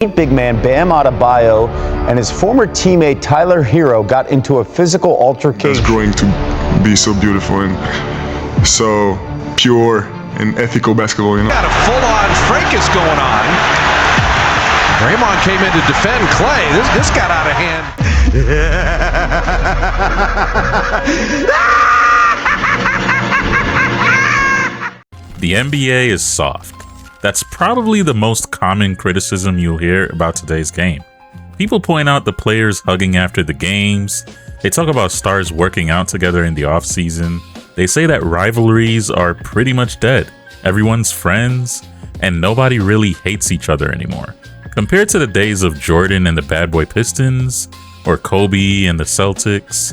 Big man Bam Adebayo and his former teammate Tyler Herro got into a physical altercation. It's growing to be so beautiful and so pure and ethical basketball, you know. Got a full-on fracas going on. Draymond came in to defend Clay. This got out of hand. The NBA is soft. That's probably the most common criticism you'll hear about today's game. People point out the players hugging after the games. They talk about stars working out together in the offseason. They say that rivalries are pretty much dead. Everyone's friends, and nobody really hates each other anymore. Compared to the days of Jordan and the Bad Boy Pistons, or Kobe and the Celtics,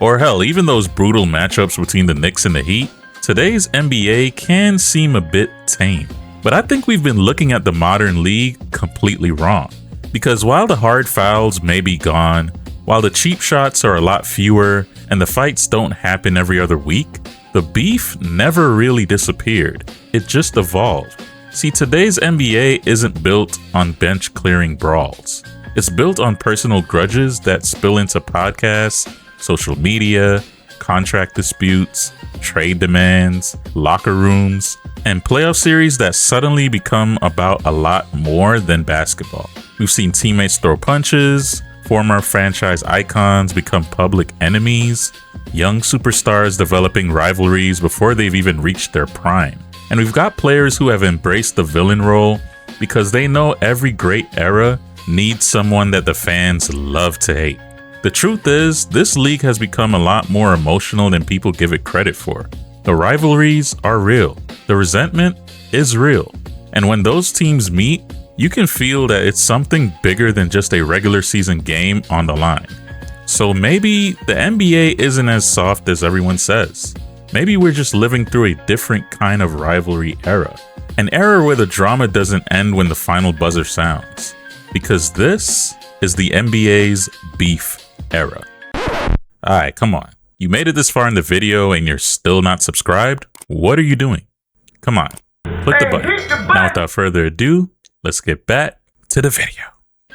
or hell, even those brutal matchups between the Knicks and the Heat, today's NBA can seem a bit tame. But I think we've been looking at the modern league completely wrong. Because while the hard fouls may be gone, while the cheap shots are a lot fewer, and the fights don't happen every other week, the beef never really disappeared. It just evolved. See, today's NBA isn't built on bench clearing brawls. It's built on personal grudges that spill into podcasts, social media, contract disputes, trade demands, locker rooms, and playoff series that suddenly become about a lot more than basketball. We've seen teammates throw punches, former franchise icons become public enemies, young superstars developing rivalries before they've even reached their prime. And we've got players who have embraced the villain role because they know every great era needs someone that the fans love to hate. The truth is, this league has become a lot more emotional than people give it credit for. The rivalries are real. The resentment is real. And when those teams meet, you can feel that it's something bigger than just a regular season game on the line. So maybe the NBA isn't as soft as everyone says. Maybe we're just living through a different kind of rivalry era. An era where the drama doesn't end when the final buzzer sounds. Because this is the NBA's beef era. Alright, come on. You made it this far in the video and you're still not subscribed? What are you doing? Come on, click the button. Now without further ado, let's get back to the video.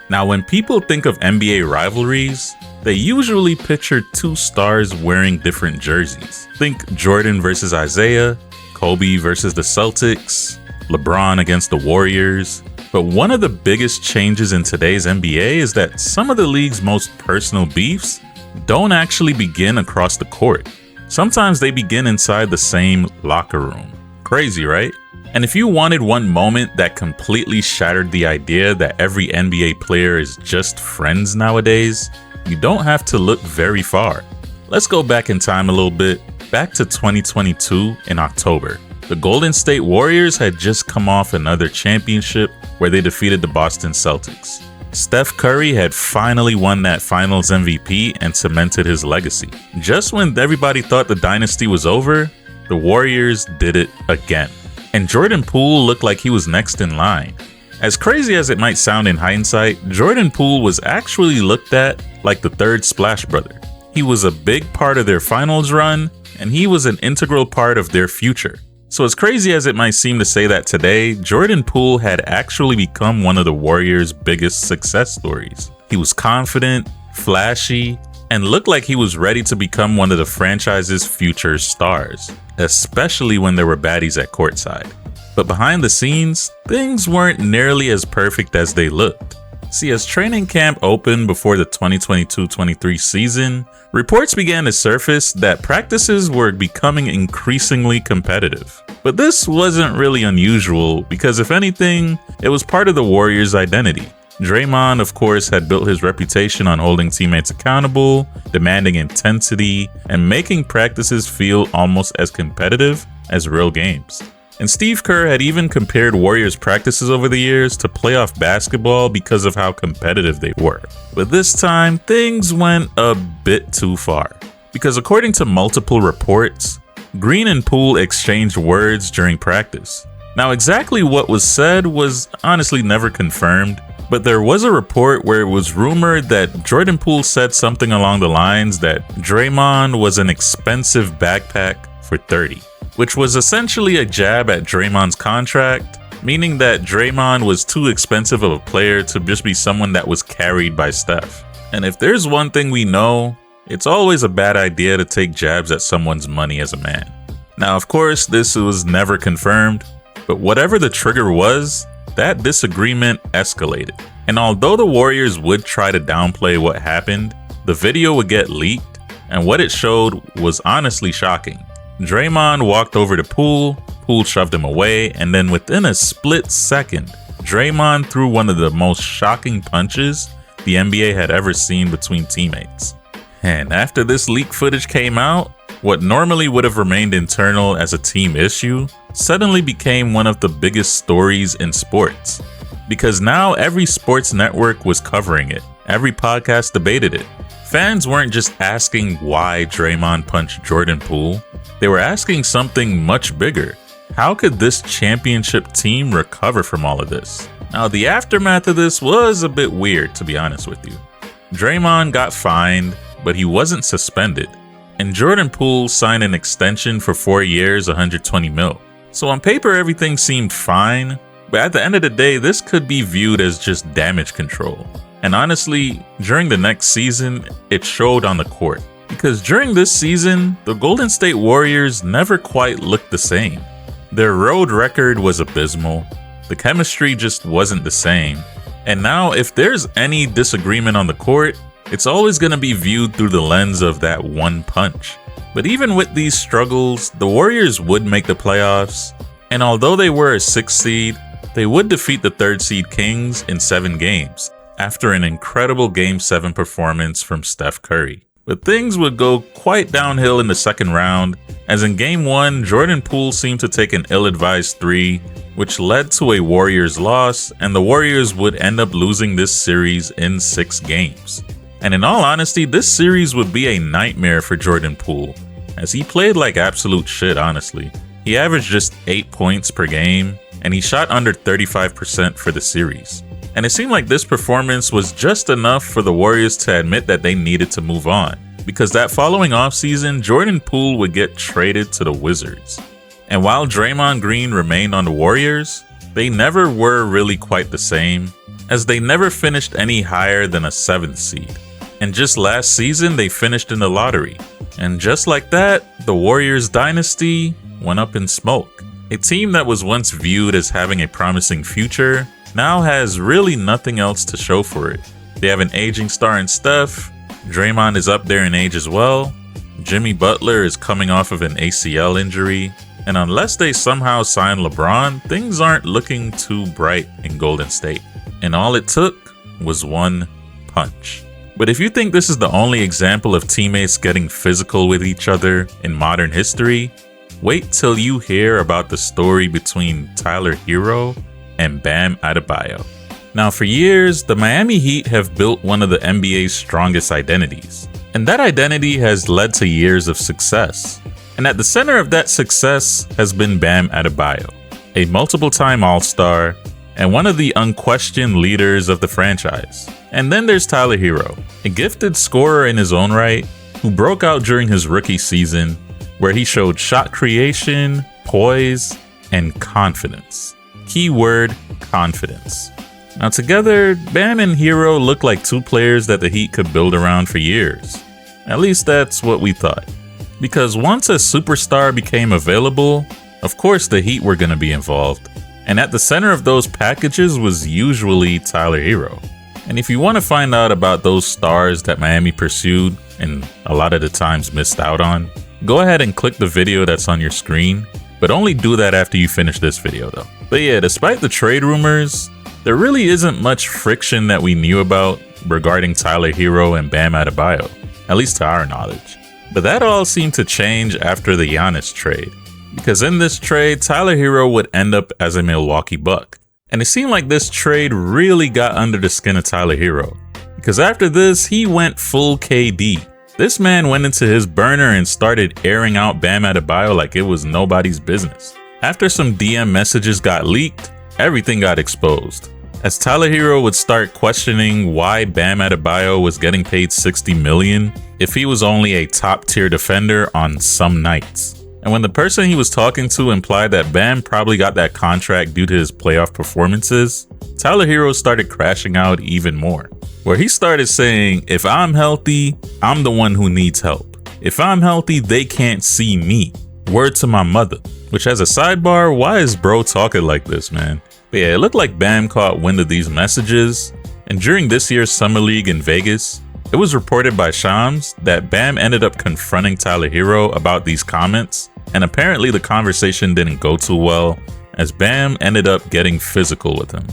Now when people think of NBA rivalries, they usually picture two stars wearing different jerseys. Think Jordan versus Isaiah, Kobe versus the Celtics, LeBron against the Warriors. But one of the biggest changes in today's NBA is that some of the league's most personal beefs don't actually begin across the court. Sometimes they begin inside the same locker room. Crazy, right? And if you wanted one moment that completely shattered the idea that every NBA player is just friends nowadays, you don't have to look very far. Let's go back in time a little bit, back to 2022 in October. The Golden State Warriors had just come off another championship where they defeated the Boston Celtics. Steph Curry had finally won that finals MVP and cemented his legacy. Just when everybody thought the dynasty was over, the Warriors did it again. And Jordan Poole looked like he was next in line. As crazy as it might sound in hindsight, Jordan Poole was actually looked at like the third Splash Brother. He was a big part of their finals run, and he was an integral part of their future. So as crazy as it might seem to say that today, Jordan Poole had actually become one of the Warriors' biggest success stories. He was confident, flashy, and looked like he was ready to become one of the franchise's future stars, especially when there were baddies at courtside. But behind the scenes, things weren't nearly as perfect as they looked. See, as training camp opened before the 2022-23 season, reports began to surface that practices were becoming increasingly competitive. But this wasn't really unusual because if anything, it was part of the Warriors' identity. Draymond, of course, had built his reputation on holding teammates accountable, demanding intensity, and making practices feel almost as competitive as real games. And Steve Kerr had even compared Warriors practices over the years to playoff basketball because of how competitive they were. But this time, things went a bit too far. Because according to multiple reports, Green and Poole exchanged words during practice. Now exactly what was said was honestly never confirmed, but there was a report where it was rumored that Jordan Poole said something along the lines that Draymond was an expensive backpack for 30. Which was essentially a jab at Draymond's contract meaning that Draymond was too expensive of a player to just be someone that was carried by Steph. And if there's one thing we know, it's always a bad idea to take jabs at someone's money as a man. Now, of course, this was never confirmed, but whatever the trigger was, that disagreement escalated. And although the Warriors would try to downplay what happened, the video would get leaked, and what it showed was honestly shocking. Draymond walked over to Poole, Poole shoved him away, and then within a split second, Draymond threw one of the most shocking punches the NBA had ever seen between teammates. And after this leak footage came out, what normally would have remained internal as a team issue suddenly became one of the biggest stories in sports. Because now every sports network was covering it, every podcast debated it. Fans weren't just asking why Draymond punched Jordan Poole, they were asking something much bigger. How could this championship team recover from all of this? Now, the aftermath of this was a bit weird, to be honest with you. Draymond got fined, but he wasn't suspended. And Jordan Poole signed an extension for 4 years, $120 million. So on paper, everything seemed fine, but at the end of the day, this could be viewed as just damage control. And honestly, during the next season, it showed on the court. Because during this season, the Golden State Warriors never quite looked the same. Their road record was abysmal. The chemistry just wasn't the same. And now, if there's any disagreement on the court, it's always going to be viewed through the lens of that one punch. But even with these struggles, the Warriors would make the playoffs. And although they were a 6th seed, they would defeat the 3rd seed Kings in 7 games, after an incredible Game 7 performance from Steph Curry. But things would go quite downhill in the second round, as in Game 1, Jordan Poole seemed to take an ill-advised 3, which led to a Warriors loss, and the Warriors would end up losing this series in 6 games. And in all honesty, this series would be a nightmare for Jordan Poole, as he played like absolute shit, honestly. He averaged just 8 points per game, and he shot under 35% for the series. And it seemed like this performance was just enough for the Warriors to admit that they needed to move on, because that following offseason, Jordan Poole would get traded to the Wizards. And while Draymond Green remained on the Warriors, they never were really quite the same, as they never finished any higher than a 7th seed. And just last season, they finished in the lottery. And just like that, the Warriors dynasty went up in smoke. A team that was once viewed as having a promising future now has really nothing else to show for it. They have an aging star in Steph, Draymond is up there in age as well, Jimmy Butler is coming off of an ACL injury, and unless they somehow sign LeBron, things aren't looking too bright in Golden State. And all it took was one punch. But if you think this is the only example of teammates getting physical with each other in modern history, wait till you hear about the story between Tyler Herro and Bam Adebayo. Now, for years, the Miami Heat have built one of the NBA's strongest identities, and that identity has led to years of success. And at the center of that success has been Bam Adebayo, a multiple-time All-Star and one of the unquestioned leaders of the franchise. And then there's Tyler Herro, a gifted scorer in his own right, who broke out during his rookie season, where he showed shot creation, poise, and confidence. Keyword, confidence. Now together, Bam and Herro look like two players that the Heat could build around for years. At least that's what we thought. Because once a superstar became available, of course the Heat were going to be involved. And at the center of those packages was usually Tyler Herro. And if you want to find out about those stars that Miami pursued and a lot of the times missed out on, go ahead and click the video that's on your screen, but only do that after you finish this video though. But yeah, despite the trade rumors, there really isn't much friction that we knew about regarding Tyler Herro and Bam Adebayo, at least to our knowledge. But that all seemed to change after the Giannis trade, because in this trade, Tyler Herro would end up as a Milwaukee Buck. And it seemed like this trade really got under the skin of Tyler Herro, because after this, he went full KD. This man went into his burner and started airing out Bam Adebayo like it was nobody's business. After some DM messages got leaked, everything got exposed, as Tyler Herro would start questioning why Bam Adebayo was getting paid $60 million if he was only a top-tier defender on some nights. And when the person he was talking to implied that Bam probably got that contract due to his playoff performances, Tyler Herro started crashing out even more, where he started saying, if I'm healthy, I'm the one who needs help. If I'm healthy, they can't see me. Word to my mother. Which, as a sidebar, why is bro talking like this, man? But yeah, it looked like Bam caught wind of these messages, and during this year's Summer League in Vegas, it was reported by Shams that Bam ended up confronting Tyler Herro about these comments, and apparently the conversation didn't go too well, as Bam ended up getting physical with him.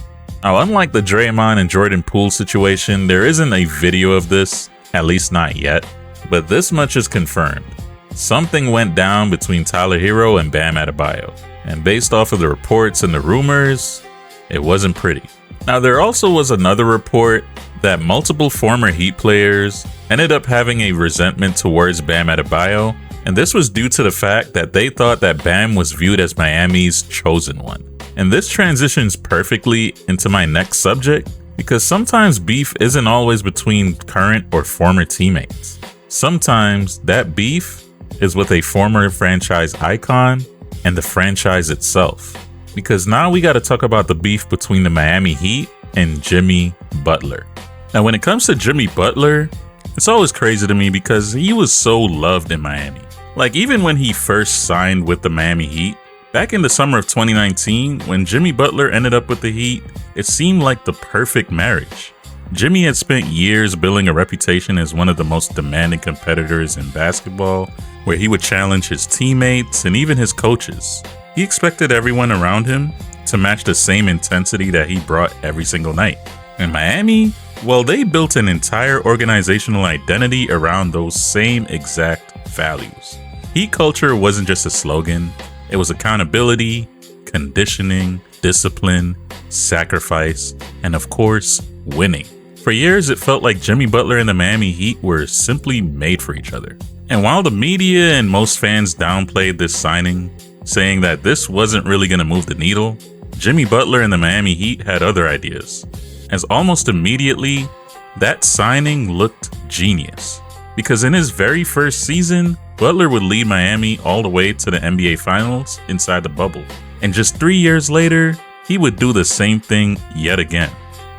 Now, unlike the Draymond and Jordan Poole situation, there isn't a video of this, at least not yet, but this much is confirmed. Something went down between Tyler Herro and Bam Adebayo, and based off of the reports and the rumors, it wasn't pretty. Now, there also was another report that multiple former Heat players ended up having a resentment towards Bam Adebayo, and this was due to the fact that they thought that Bam was viewed as Miami's chosen one. And this transitions perfectly into my next subject, because sometimes beef isn't always between current or former teammates. Sometimes that beef is with a former franchise icon and the franchise itself. Because now we got to talk about the beef between the Miami Heat and Jimmy Butler. Now, when it comes to Jimmy Butler, it's always crazy to me because he was so loved in Miami. Like, even when he first signed with the Miami Heat, back in the summer of 2019, when Jimmy Butler ended up with the Heat, it seemed like the perfect marriage. Jimmy had spent years building a reputation as one of the most demanding competitors in basketball, where he would challenge his teammates and even his coaches. He expected everyone around him to match the same intensity that he brought every single night. In Miami, well, they built an entire organizational identity around those same exact values. Heat culture wasn't just a slogan, it was accountability, conditioning, discipline, sacrifice, and of course, winning. For years, it felt like Jimmy Butler and the Miami Heat were simply made for each other. And while the media and most fans downplayed this signing, saying that this wasn't really going to move the needle, Jimmy Butler and the Miami Heat had other ideas. As almost immediately, that signing looked genius. Because in his very first season, Butler would lead Miami all the way to the NBA Finals inside the bubble. And just 3 years later, he would do the same thing yet again.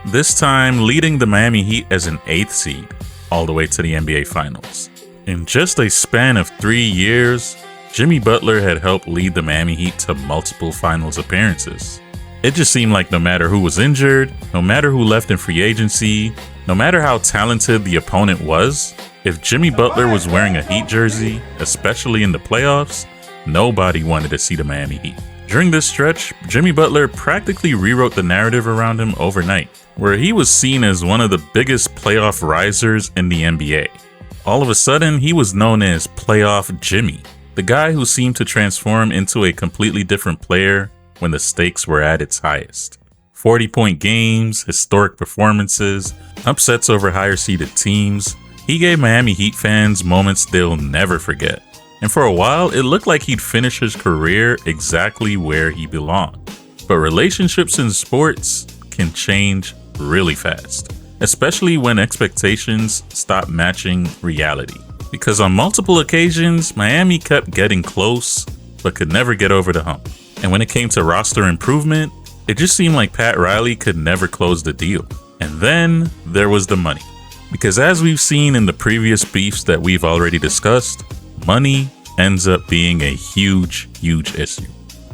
This time leading the Miami Heat as an 8th seed all the way to the NBA Finals. In just a span of 3 years, Jimmy Butler had helped lead the Miami Heat to multiple finals appearances. It just seemed like no matter who was injured, no matter who left in free agency, no matter how talented the opponent was, if Jimmy Butler was wearing a Heat jersey, especially in the playoffs, nobody wanted to see the Miami Heat. During this stretch, Jimmy Butler practically rewrote the narrative around him overnight, where he was seen as one of the biggest playoff risers in the NBA. All of a sudden, he was known as Playoff Jimmy, the guy who seemed to transform into a completely different player when the stakes were at its highest. 40-point games, historic performances, upsets over higher-seeded teams. He gave Miami Heat fans moments they'll never forget. And for a while, it looked like he'd finish his career exactly where he belonged. But relationships in sports can change really fast, especially when expectations stop matching reality. Because on multiple occasions, Miami kept getting close, but could never get over the hump. And when it came to roster improvement, it just seemed like Pat Riley could never close the deal. And then there was the money. Because as we've seen in the previous beefs that we've already discussed, money ends up being a huge issue.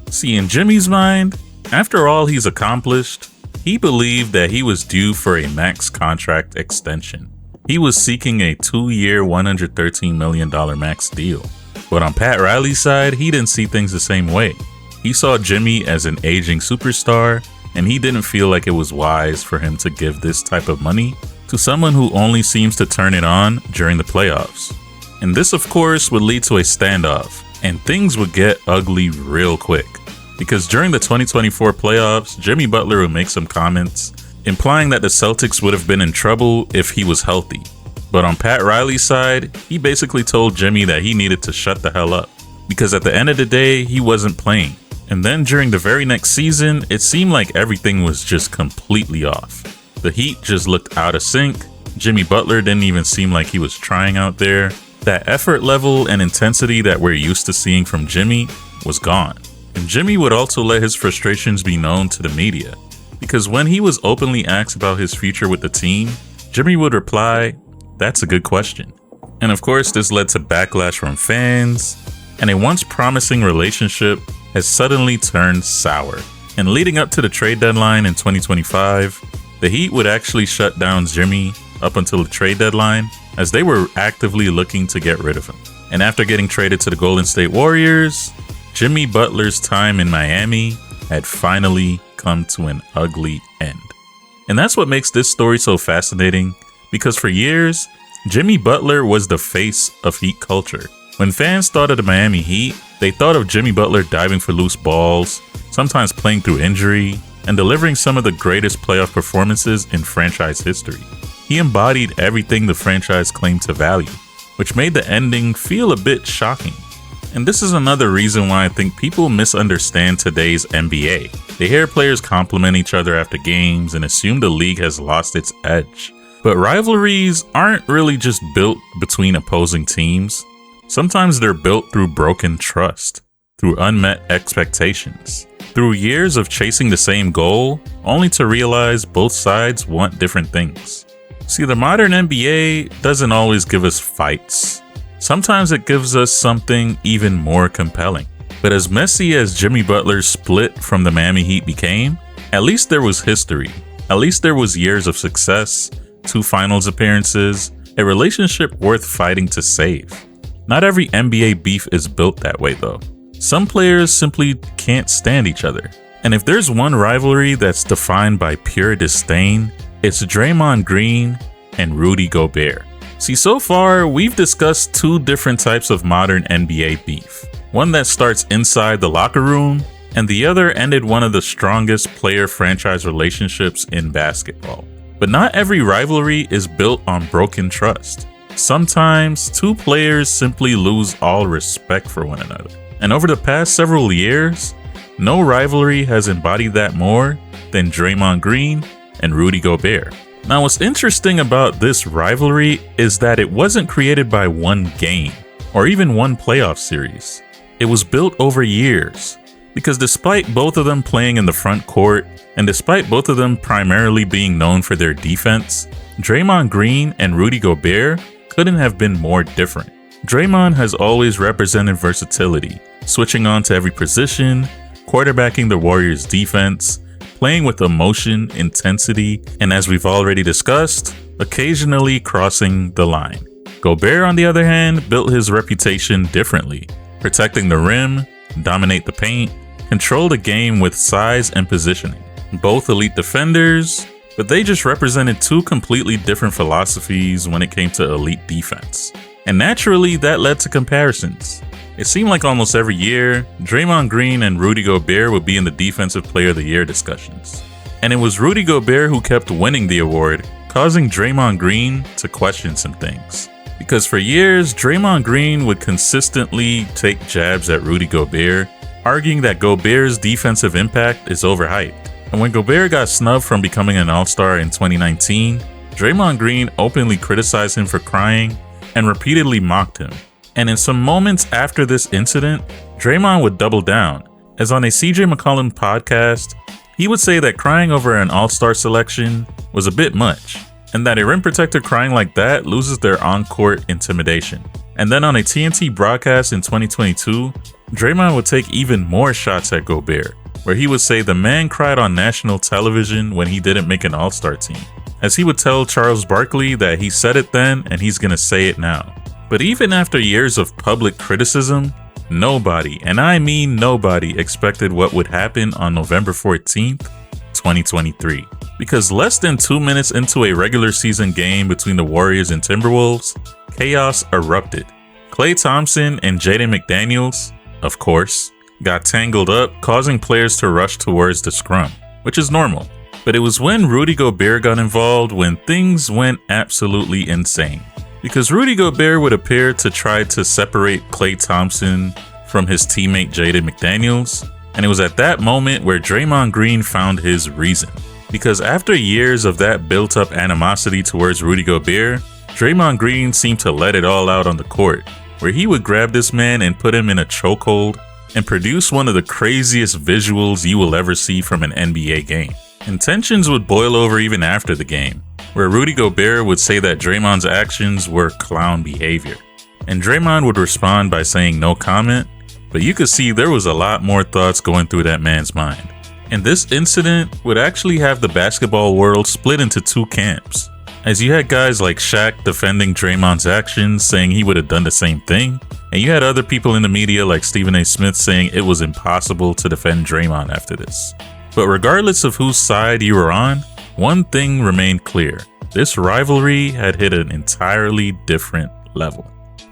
See, in Jimmy's mind, after all he's accomplished, he believed that he was due for a max contract extension. He was seeking a 2-year, $113 million max deal. But on Pat Riley's side, he didn't see things the same way. He saw Jimmy as an aging superstar, and he didn't feel like it was wise for him to give this type of money to someone who only seems to turn it on during the playoffs. And this, of course, would lead to a standoff, and things would get ugly real quick. Because during the 2024 playoffs, Jimmy Butler would make some comments implying that the Celtics would have been in trouble if he was healthy. But on Pat Riley's side, he basically told Jimmy that he needed to shut the hell up, because at the end of the day, he wasn't playing. And then during the very next season, it seemed like everything was just completely off. The Heat just looked out of sync. Jimmy Butler didn't even seem like he was trying out there. That effort level and intensity that we're used to seeing from Jimmy was gone. And Jimmy would also let his frustrations be known to the media, because when he was openly asked about his future with the team, Jimmy would reply, "That's a good question." And of course, this led to backlash from fans, and a once promising relationship has suddenly turned sour. And leading up to the trade deadline in 2025, the Heat would actually shut down Jimmy up until the trade deadline, as they were actively looking to get rid of him. And after getting traded to the Golden State Warriors, Jimmy Butler's time in Miami had finally come to an ugly end. And that's what makes this story so fascinating, because for years, Jimmy Butler was the face of Heat culture. When fans thought of the Miami Heat, they thought of Jimmy Butler diving for loose balls, sometimes playing through injury, and delivering some of the greatest playoff performances in franchise history. He embodied everything the franchise claimed to value, which made the ending feel a bit shocking. And this is another reason why I think people misunderstand today's NBA. They hear players compliment each other after games and assume the league has lost its edge. But rivalries aren't really just built between opposing teams. Sometimes they're built through broken trust, through unmet expectations, through years of chasing the same goal, only to realize both sides want different things. See, the modern NBA doesn't always give us fights. Sometimes it gives us something even more compelling. But as messy as Jimmy Butler's split from the Miami Heat became, at least there was history. At least there was years of success, 2 finals appearances, a relationship worth fighting to save. Not every NBA beef is built that way though. Some players simply can't stand each other. And if there's one rivalry that's defined by pure disdain, it's Draymond Green and Rudy Gobert. See, so far, we've discussed 2 different types of modern NBA beef. One that starts inside the locker room, and the other ended one of the strongest player-franchise relationships in basketball. But not every rivalry is built on broken trust. Sometimes 2 players simply lose all respect for one another. And over the past several years, no rivalry has embodied that more than Draymond Green and Rudy Gobert. Now, what's interesting about this rivalry is that it wasn't created by one game or even one playoff series. It was built over years, because despite both of them playing in the front court and despite both of them primarily being known for their defense, Draymond Green and Rudy Gobert couldn't have been more different. Draymond has always represented versatility, switching on to every position, quarterbacking the Warriors' defense, playing with emotion, intensity, and as we've already discussed, occasionally crossing the line. Gobert, on the other hand, built his reputation differently, protecting the rim, dominate the paint, control the game with size and positioning. Both elite defenders, but they just represented 2 completely different philosophies when it came to elite defense. And naturally, that led to comparisons. It seemed like almost every year, Draymond Green and Rudy Gobert would be in the Defensive Player of the Year discussions. And it was Rudy Gobert who kept winning the award, causing Draymond Green to question some things. Because for years, Draymond Green would consistently take jabs at Rudy Gobert, arguing that Gobert's defensive impact is overhyped. And when Gobert got snubbed from becoming an All-Star in 2019, Draymond Green openly criticized him for crying and repeatedly mocked him. And in some moments after this incident, Draymond would double down, as on a CJ McCollum podcast, he would say that crying over an All-Star selection was a bit much, and that a rim protector crying like that loses their on-court intimidation. And then on a TNT broadcast in 2022, Draymond would take even more shots at Gobert, where he would say the man cried on national television when he didn't make an All-Star team, as he would tell Charles Barkley that he said it then and he's gonna say it now. But even after years of public criticism, nobody, and I mean nobody, expected what would happen on November 14th, 2023. Because less than 2 minutes into a regular season game between the Warriors and Timberwolves, chaos erupted. Klay Thompson and Jaden McDaniels, of course, got tangled up, causing players to rush towards the scrum, which is normal. But it was when Rudy Gobert got involved when things went absolutely insane. Because Rudy Gobert would appear to try to separate Klay Thompson from his teammate Jaden McDaniels, and it was at that moment where Draymond Green found his reason. Because after years of that built-up animosity towards Rudy Gobert, Draymond Green seemed to let it all out on the court, where he would grab this man and put him in a chokehold and produce one of the craziest visuals you will ever see from an NBA game. And tensions would boil over even after the game, where Rudy Gobert would say that Draymond's actions were clown behavior. And Draymond would respond by saying no comment, but you could see there was a lot more thoughts going through that man's mind. And this incident would actually have the basketball world split into two camps, as you had guys like Shaq defending Draymond's actions, saying he would have done the same thing, and you had other people in the media like Stephen A. Smith saying it was impossible to defend Draymond after this. But regardless of whose side you were on, one thing remained clear. This rivalry had hit an entirely different level.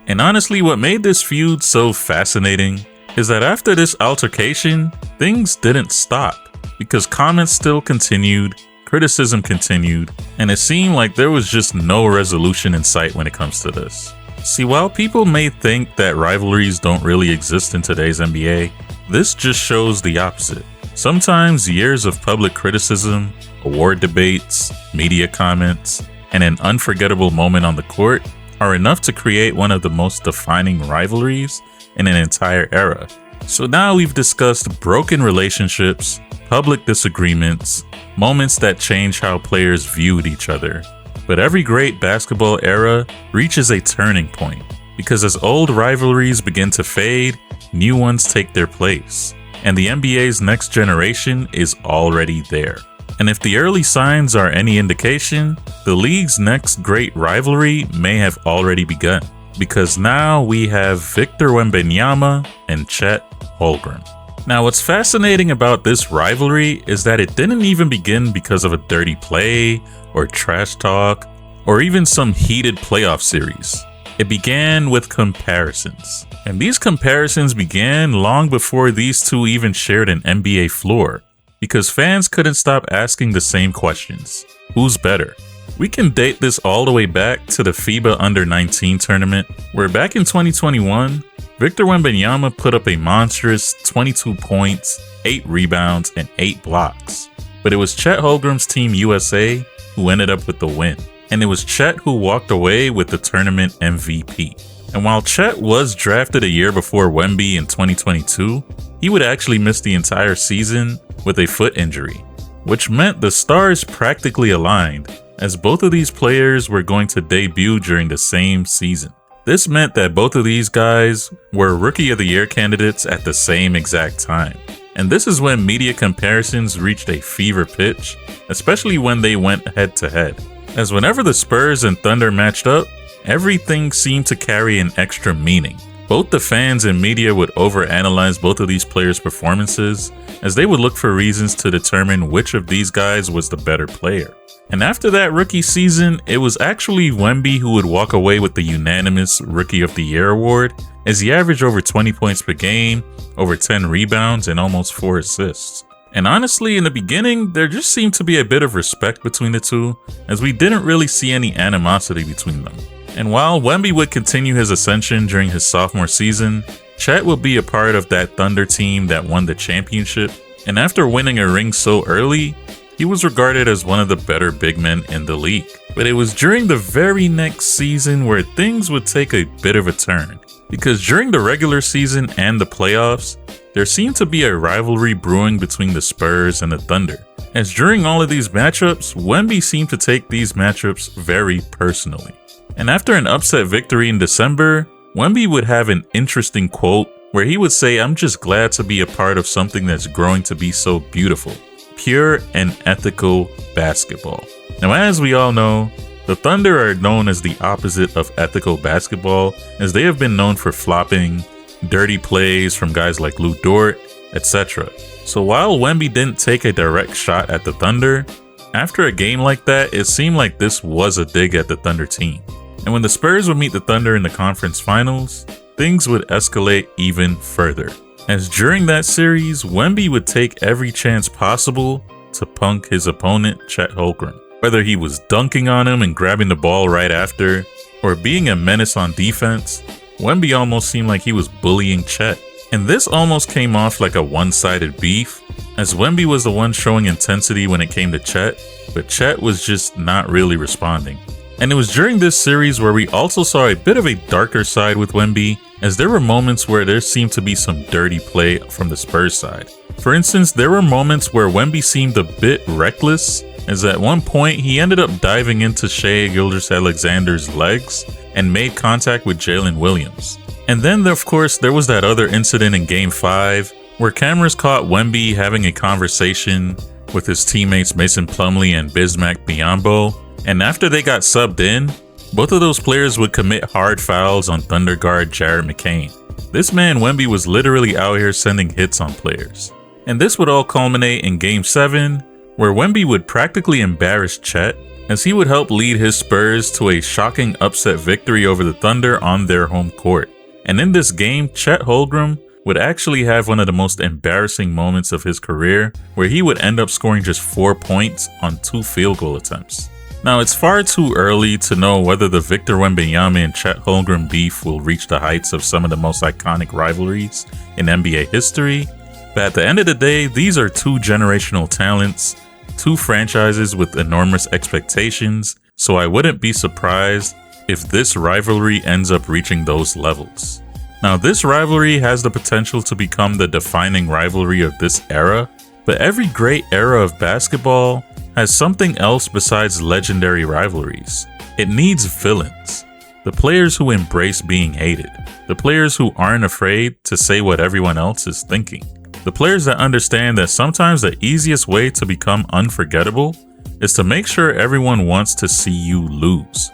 And honestly, what made this feud so fascinating is that after this altercation, things didn't stop, because comments still continued, criticism continued, and it seemed like there was just no resolution in sight when it comes to this. See, while people may think that rivalries don't really exist in today's NBA, this just shows the opposite. Sometimes years of public criticism, award debates, media comments, and an unforgettable moment on the court are enough to create one of the most defining rivalries in an entire era. So now we've discussed broken relationships, public disagreements, moments that change how players viewed each other. But every great basketball era reaches a turning point, because as old rivalries begin to fade, new ones take their place. And the NBA's next generation is already there. And if the early signs are any indication, the league's next great rivalry may have already begun, because now we have Victor Wembanyama and Chet Holmgren. Now, what's fascinating about this rivalry is that it didn't even begin because of a dirty play or trash talk or even some heated playoff series. It began with comparisons. And these comparisons began long before these two even shared an NBA floor, because fans couldn't stop asking the same questions. Who's better? We can date this all the way back to the FIBA Under-19 tournament, where back in 2021, Victor Wembanyama put up a monstrous 22 points, 8 rebounds, and 8 blocks. But it was Chet Holmgren's Team USA who ended up with the win. And it was Chet who walked away with the tournament MVP. And while Chet was drafted a year before Wemby in 2022, he would actually miss the entire season with a foot injury, which meant the stars practically aligned, as both of these players were going to debut during the same season. This meant that both of these guys were Rookie of the Year candidates at the same exact time. And this is when media comparisons reached a fever pitch, especially when they went head to head. As whenever the Spurs and Thunder matched up, everything seemed to carry an extra meaning. Both the fans and media would overanalyze both of these players' performances, as they would look for reasons to determine which of these guys was the better player. And after that rookie season, it was actually Wemby who would walk away with the unanimous Rookie of the Year award, as he averaged over 20 points per game, over 10 rebounds, and almost 4 assists. And honestly, in the beginning, there just seemed to be a bit of respect between the two, as we didn't really see any animosity between them. And while Wemby would continue his ascension during his sophomore season, Chet would be a part of that Thunder team that won the championship, and after winning a ring so early, he was regarded as one of the better big men in the league. But it was during the very next season where things would take a bit of a turn, because during the regular season and the playoffs, there seemed to be a rivalry brewing between the Spurs and the Thunder. As during all of these matchups, Wemby seemed to take these matchups very personally. And after an upset victory in December, Wemby would have an interesting quote where he would say, "I'm just glad to be a part of something that's growing to be so beautiful. Pure and ethical basketball." Now, as we all know, the Thunder are known as the opposite of ethical basketball, as they have been known for flopping, dirty plays from guys like Lou Dort, etc. So while Wemby didn't take a direct shot at the Thunder, after a game like that, it seemed like this was a dig at the Thunder team. And when the Spurs would meet the Thunder in the conference finals, things would escalate even further, as during that series, Wemby would take every chance possible to punk his opponent, Chet Holmgren. Whether he was dunking on him and grabbing the ball right after, or being a menace on defense, Wemby almost seemed like he was bullying Chet. And this almost came off like a one-sided beef, as Wemby was the one showing intensity when it came to Chet, but Chet was just not really responding. And it was during this series where we also saw a bit of a darker side with Wemby, as there were moments where there seemed to be some dirty play from the Spurs side. For instance, there were moments where Wemby seemed a bit reckless, as at one point he ended up diving into Shai Gilgeous-Alexander's legs and made contact with Jalen Williams. And then, of course, there was that other incident in Game 5 where cameras caught Wemby having a conversation with his teammates Mason Plumlee and Bismack Biyombo, and after they got subbed in, both of those players would commit hard fouls on Thunder guard Jared McCain. This man Wemby was literally out here sending hits on players. And this would all culminate in Game 7, where Wemby would practically embarrass Chet, as he would help lead his Spurs to a shocking upset victory over the Thunder on their home court. And in this game, Chet Holmgren would actually have one of the most embarrassing moments of his career, where he would end up scoring just 4 points on 2 field goal attempts. Now, it's far too early to know whether the Victor Wembanyama and Chet Holmgren beef will reach the heights of some of the most iconic rivalries in NBA history, but at the end of the day, these are 2 generational talents, 2 franchises with enormous expectations, so I wouldn't be surprised if this rivalry ends up reaching those levels. Now, this rivalry has the potential to become the defining rivalry of this era, but every great era of basketball has something else besides legendary rivalries. It needs villains. The players who embrace being hated. The players who aren't afraid to say what everyone else is thinking. The players that understand that sometimes the easiest way to become unforgettable is to make sure everyone wants to see you lose.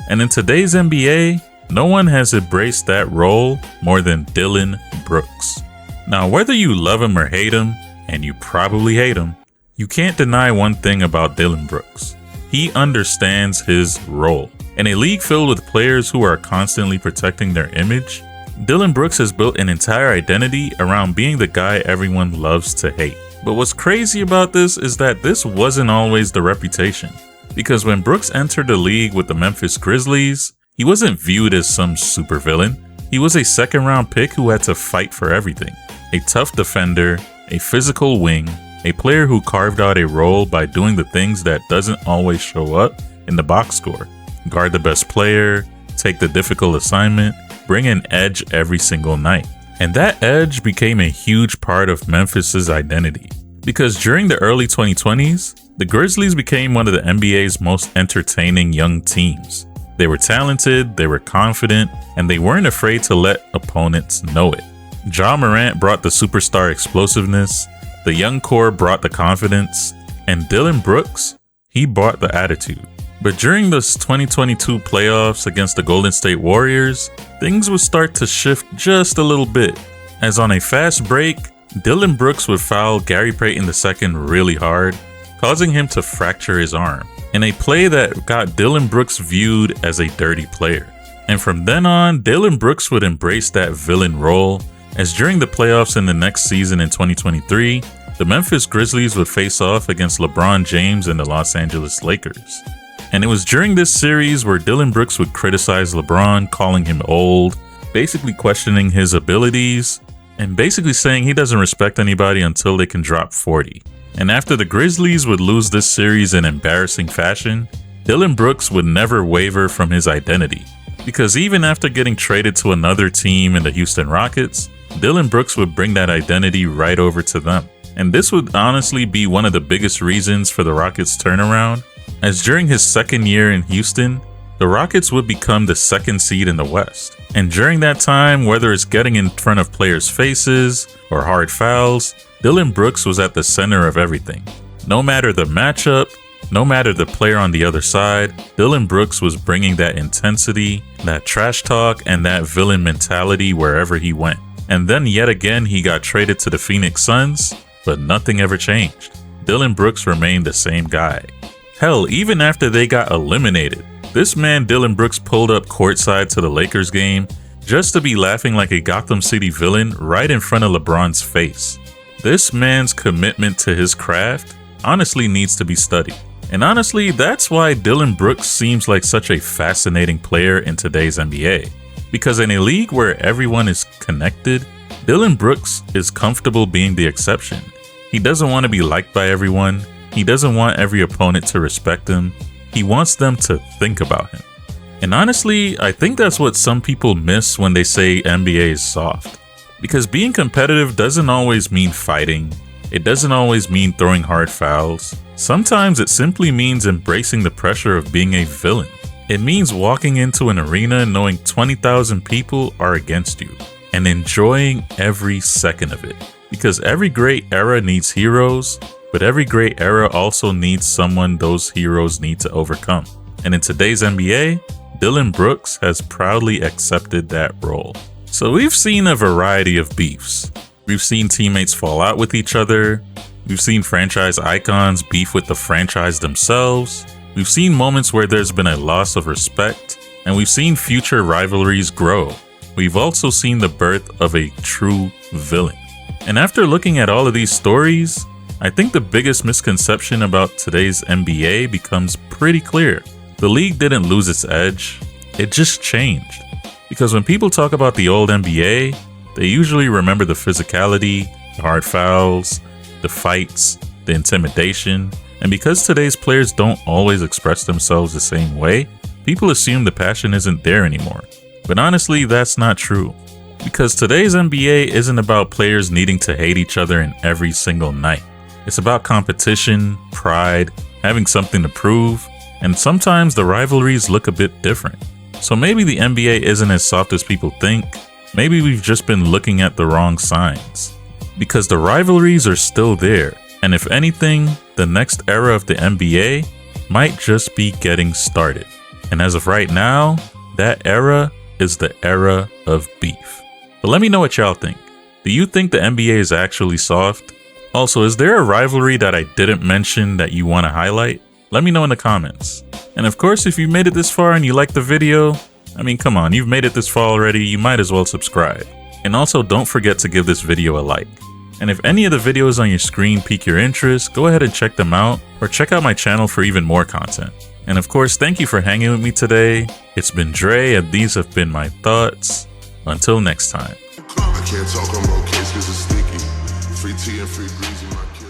And in today's NBA, no one has embraced that role more than Dillon Brooks. Now, whether you love him or hate him, and you probably hate him, you can't deny one thing about Dillon Brooks. He understands his role. In a league filled with players who are constantly protecting their image, Dillon Brooks has built an entire identity around being the guy everyone loves to hate. But what's crazy about this is that this wasn't always the reputation. Because when Brooks entered the league with the Memphis Grizzlies, he wasn't viewed as some supervillain. He was a second-round pick who had to fight for everything. A tough defender, a physical wing, a player who carved out a role by doing the things that doesn't always show up in the box score. Guard the best player, take the difficult assignment, bring an edge every single night. And that edge became a huge part of Memphis's identity. Because during the early 2020s, the Grizzlies became one of the NBA's most entertaining young teams. They were talented, they were confident, and they weren't afraid to let opponents know it. Ja Morant brought the superstar explosiveness, the young core brought the confidence, and Dillon Brooks, he brought the attitude. But during this 2022 playoffs against the Golden State Warriors, things would start to shift just a little bit, as on a fast break, Dillon Brooks would foul Gary Payton II really hard, causing him to fracture his arm, in a play that got Dillon Brooks viewed as a dirty player. And from then on, Dillon Brooks would embrace that villain role, as during the playoffs in the next season in 2023, the Memphis Grizzlies would face off against LeBron James and the Los Angeles Lakers. And it was during this series where Dillon Brooks would criticize LeBron, calling him old, basically questioning his abilities, and basically saying he doesn't respect anybody until they can drop 40. And after the Grizzlies would lose this series in embarrassing fashion, Dillon Brooks would never waver from his identity. Because even after getting traded to another team in the Houston Rockets, Dillon Brooks would bring that identity right over to them. And this would honestly be one of the biggest reasons for the Rockets' turnaround, as during his second year in Houston, the Rockets would become the 2nd seed in the West. And during that time, whether it's getting in front of players' faces or hard fouls, Dillon Brooks was at the center of everything. No matter the matchup, no matter the player on the other side, Dillon Brooks was bringing that intensity, that trash talk, and that villain mentality wherever he went. And then yet again, he got traded to the Phoenix Suns, but nothing ever changed. Dillon Brooks remained the same guy. Hell, even after they got eliminated, this man Dillon Brooks pulled up courtside to the Lakers game just to be laughing like a Gotham City villain right in front of LeBron's face. This man's commitment to his craft honestly needs to be studied. And honestly, that's why Dillon Brooks seems like such a fascinating player in today's NBA. Because in a league where everyone is connected, Dillon Brooks is comfortable being the exception. He doesn't want to be liked by everyone. He doesn't want every opponent to respect him. He wants them to think about him. And honestly, I think that's what some people miss when they say NBA is soft. Because being competitive doesn't always mean fighting. It doesn't always mean throwing hard fouls. Sometimes it simply means embracing the pressure of being a villain. It means walking into an arena knowing 20,000 people are against you and enjoying every second of it. Because every great era needs heroes, but every great era also needs someone those heroes need to overcome. And in today's NBA, Dillon Brooks has proudly accepted that role. So we've seen a variety of beefs. We've seen teammates fall out with each other. We've seen franchise icons beef with the franchise themselves. We've seen moments where there's been a loss of respect, and we've seen future rivalries grow. We've also seen the birth of a true villain. And after looking at all of these stories, I think the biggest misconception about today's NBA becomes pretty clear. The league didn't lose its edge, it just changed. Because when people talk about the old NBA, they usually remember the physicality, the hard fouls, the fights, the intimidation, and because today's players don't always express themselves the same way, people assume the passion isn't there anymore. But honestly, that's not true. Because today's NBA isn't about players needing to hate each other in every single night. It's about competition, pride, having something to prove, and sometimes the rivalries look a bit different. So maybe the NBA isn't as soft as people think. Maybe we've just been looking at the wrong signs. Because the rivalries are still there, and if anything, the next era of the NBA might just be getting started. And as of right now, that era is the era of beef. But let me know what y'all think. Do you think the NBA is actually soft? Also, is there a rivalry that I didn't mention that you want to highlight? Let me know in the comments. And of course, if you made it this far and you liked the video, I mean, come on, you've made it this far already, you might as well subscribe. And also, don't forget to give this video a like. And if any of the videos on your screen pique your interest, go ahead and check them out, or check out my channel for even more content. And of course, thank you for hanging with me today. It's been Dre, and these have been my thoughts. Until next time. I can't talk on more case 'cause it's sticky. Free tea and free breezy, my kid.